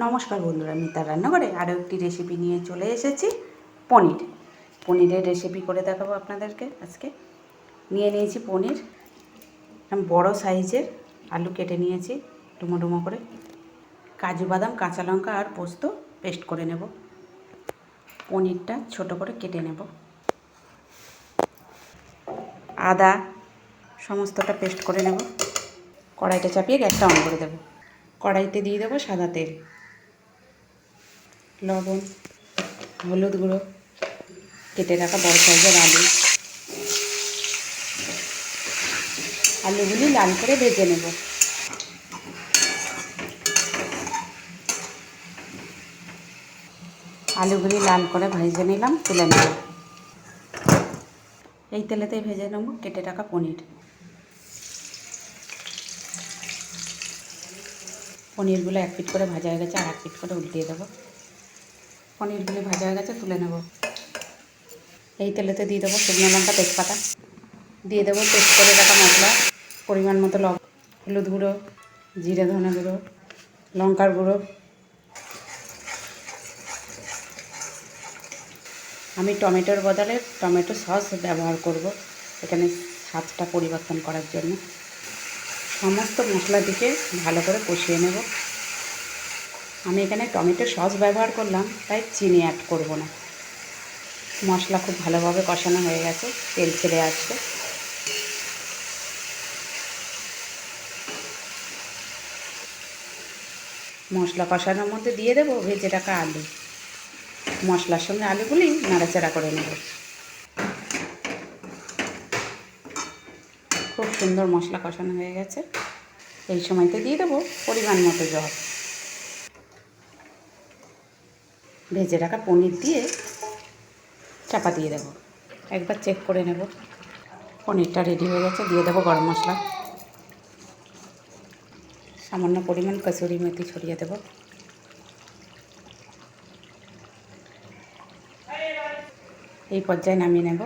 নমস্কার বন্ধুরা, মিতার রান্নাঘরে আরও একটি রেসিপি নিয়ে চলে এসেছি। পনিরের রেসিপি করে দেখাবো আপনাদেরকে। আজকে নিয়েছি পনির, বড় সাইজের আলু কেটে নিয়েছি ডুমো ডুমো করে, কাজু বাদাম, কাঁচা লঙ্কা আর পোস্ত পেস্ট করে নেব। পনিরটা ছোট করে কেটে নেব, আদা সমস্তটা পেস্ট করে নেব। কড়াইটা চাপিয়ে গ্যাসটা অন করে দেব। কড়াইতে দিয়ে দেবো সাদা তেল, লবণ, হলুদ গুঁড়ো, কেটে রাখা বড় সাইজের আলুগুলি লাল করে ভেজে নেব। আলুগুলি লাল করে ভেজে নিলাম, তুলে নেব। এই তেলেতেই ভেজে নেব কেটে রাখা পনিরগুলো এক পিঠ করে ভাজা হয়ে গেছে, আর এক পিঠ করে উল্টিয়ে দেবো। পনিরগুলি ভাজা হয়ে গেছে, তুলে নেব। এই তেলেতে দিয়ে দেবো শুকনো লঙ্কা, তেজপাতা, দিয়ে দেবো পেস্ট করে রাখা মশলা, পরিমাণ মতো লবণ, হলুদ গুঁড়ো, জিরে ধনে গুঁড়ো, লঙ্কার গুঁড়ো। আমি টমেটোর বদলে টমেটো সস ব্যবহার করব এখানে স্বাদটা পরিবর্তন করার জন্য। সমস্ত মশলা দিকে ভালো করে কষিয়ে নেব। আমি এখানে টমেটো সস ব্যবহার করলাম, তাই চিনি অ্যাড করব না। মশলা খুব ভালোভাবে কষানো হয়ে গেছে, তেল ছেড়ে আসছে। মশলা কষানোর মধ্যে দিয়ে দেবো ভেজে রাখা আলু। মশলার সঙ্গে আলুগুলি নাড়াচাড়া করে নেব। খুব সুন্দর মশলা কষানো হয়ে গেছে। এই সময়তে দিয়ে দেবো পরিমাণ মতো জল। ভেজে রাখা পনির দিয়ে চাপা দিয়ে দেবো। একবার চেক করে নেব। পনিরটা রেডি হয়ে গেছে, দিয়ে দেবো গরম মশলা, সামান্য পরিমাণ কসুরি মেথি ছড়িয়ে দেব। এই পর্যায়ে নামিয়ে নেব।